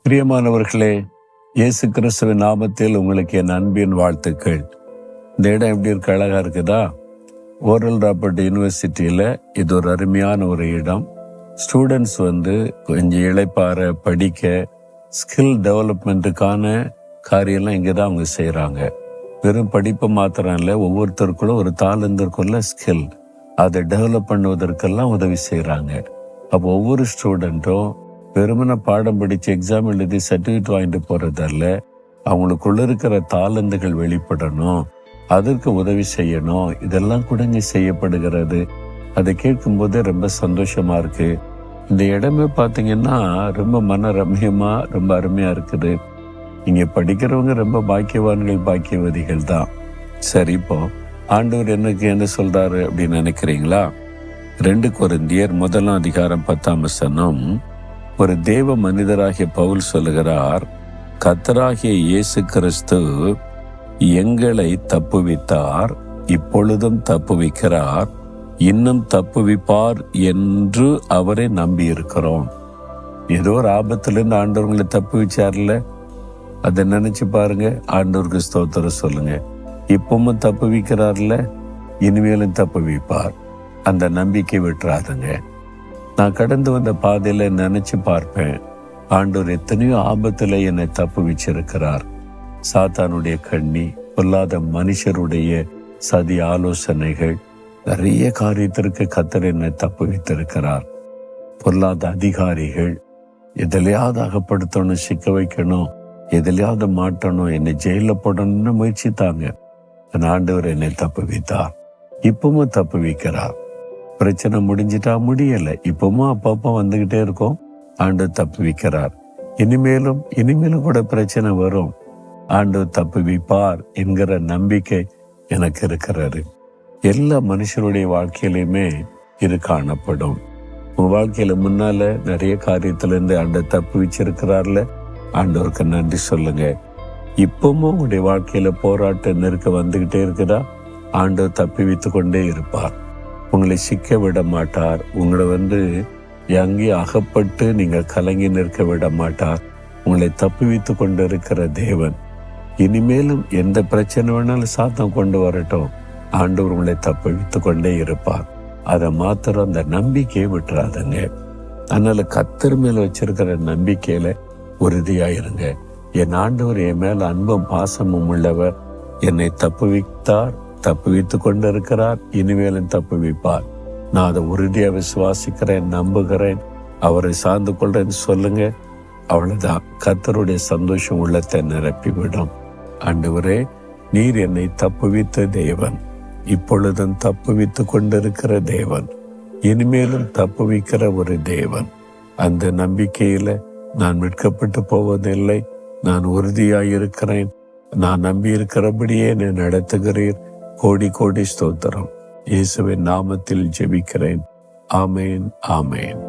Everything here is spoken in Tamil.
பிரியமானவர்களே, இயேசு கிறிஸ்துவின் நாமத்தில் உங்களுக்கு என் அன்பின் வாழ்த்துக்கள். இந்த இடம் எப்படி இருக்கு? அழகா இருக்குதா? ஓரல் ராபர்ட் யூனிவர்சிட்டியில் இது ஒரு அருமையான ஒரு இடம். ஸ்டூடெண்ட்ஸ் கொஞ்சம் இளைப்பாற படிக்க ஸ்கில் டெவலப்மெண்ட்டுக்கான காரியம்லாம் இங்கே தான் அவங்க செய்கிறாங்க. வெறும் படிப்பு மாத்திரம் இல்லை, ஒவ்வொருத்தருக்குள்ள ஒரு தாளந்திற்குள்ள ஸ்கில் அதை டெவலப் பண்ணுவதற்கெல்லாம் உதவி செய்கிறாங்க. அப்போ ஒவ்வொரு ஸ்டூடெண்ட்டும் வெறுமன பாடம் படித்து எக்ஸாம் எழுதி சர்டிஃபிகேட் வாங்கிட்டு போகிறதால அவங்களுக்குள்ள இருக்கிற தாளந்துகள் வெளிப்படணும், அதற்கு உதவி செய்யணும். இதெல்லாம் கூட இங்கே செய்யப்படுகிறது. அதை கேட்கும்போதே ரொம்ப சந்தோஷமா இருக்கு. இந்த இடமே பார்த்தீங்கன்னா ரொம்ப மன ரம்யமா ரொம்ப அருமையா இருக்குது. இங்கே படிக்கிறவங்க ரொம்ப பாக்கியவான்கள், பாக்கியவதிகள் தான். சரி, இப்போ ஆண்டவர் என்ன சொல்றாரு அப்படின்னு நினைக்கிறீங்களா? 2 கொரிந்தியர் 1:10 ஒரு தேவ மனிதராகிய பவுல் சொல்லுகிறார், கர்த்தராகிய இயேசு கிறிஸ்து எங்களை தப்புவித்தார், இப்பொழுதும் தப்புவிக்கிறார், இன்னும் தப்புவிப்பார் என்று அவரை நம்பி இருக்கிறோம். ஏதோ ஒரு ஆபத்திலிருந்து ஆண்டவர்களை தப்புவிச்சார்ல, அதை நினைச்சு பாருங்க. ஆண்டவருக்கு ஸ்தோத்திரம் சொல்லுங்க. இப்பவும் தப்புவிக்கிறார்ல, இனிமேலும் தப்புவிப்பார். அந்த நம்பிக்கை விட்டுறாதுங்க. நான் கடந்து வந்த பாதையில நினைச்சு பார்ப்பேன், ஆண்டவர் எத்தனையோ ஆபத்துல என்னை தப்புவிச்சிருக்கிறார். சாத்தானுடைய கண்ணி, பொல்லாத மனுஷருடைய சதி ஆலோசனைகள், நிறைய காரியத்திற்கு கர்த்தர் என்னை தப்புவித்திருக்கிறார். பொல்லாத அதிகாரிகள் எதிலையாவது அகப்படுத்தணும், சிக்க வைக்கணும், எதிலையாவது மாட்டணும், என்னை ஜெயில போடணும்னு முயற்சித்தாங்க. ஆண்டவர் என்னை தப்புவித்தார், இப்பவும் தப்புவிக்கிறார். பிரச்சனை முடிஞ்சிட்டா முடியலை, இப்பவும் அப்பப்போ வந்துகிட்டே இருக்கும். ஆண்டவர் தப்புவிக்கிறார். இனிமேலும் கூட பிரச்சனை வரும், ஆண்டவர் தப்புவிப்பார் என்கிற நம்பிக்கை எனக்கு இருக்கிறாரு. எல்லா மனுஷருடைய வாழ்க்கையிலுமே இது காணப்படும். உங்க வாழ்க்கையில முன்னால நிறைய காரியத்திலிருந்து ஆண்டவர் தப்புவிச்சிருக்கிறார்ல, ஆண்டவருக்கு நன்றி சொல்லுங்க. இப்பவும் உங்களுடைய வாழ்க்கையில போராட்ட நெருக்க வந்துகிட்டே இருக்குதா? ஆண்டவர் தப்புவித்து கொண்டே இருப்பார். உங்களை சிக்க விட மாட்டார். உங்களை எங்கேயும் அகப்பட்டு நீங்கள் கலங்கி நிற்க விட மாட்டார். உங்களை தப்புவித்து கொண்டு இருக்கிற தேவன். இனிமேலும் எந்த பிரச்சனை வேணாலும் சாத்தம் கொண்டு வரட்டும், ஆண்டவர் உங்களை தப்புவித்து கொண்டே இருப்பார். அதை மாத்திரம் அந்த நம்பிக்கையை விட்டுறாதுங்க. அதனால கர்த்தர் மேல வச்சிருக்கிற நம்பிக்கையில உறுதியாயிருங்க. என் ஆண்டவர் என் மேல அன்பும் பாசமும் உள்ளவர். என்னை தப்புவித்தார், தப்புவித்து கொண்டு இருக்கிறார், இனிமேலும் தப்புவிப்பார். நான் அதை உறுதியா விசுவாசிக்கிறேன், நம்புகிறேன், அவரை சார்ந்து கொள்றேன்னு சொல்லுங்க. அவ்வளவுதான். கர்த்தருடைய சந்தோஷம் உள்ளத்தை நிரப்பிவிடும். ஆண்டவரே, நீர் என்னை தப்புவித்த தேவன், இப்பொழுதும் தப்புவித்து கொண்டிருக்கிற தேவன், இனிமேலும் தப்புவிக்கிற ஒரு தேவன். அந்த நம்பிக்கையில நான் மீட்கப்பட்டு போவதில்லை. நான் உறுதியாயிருக்கிறேன். நான் நம்பி இருக்கிறபடியே என்னை நடத்துகிறீர். கோடி கோடி ஸ்தோத்திரம். இயேசுவின் நாமத்தில் ஜெபிக்கிறேன். ஆமேன், ஆமேன்.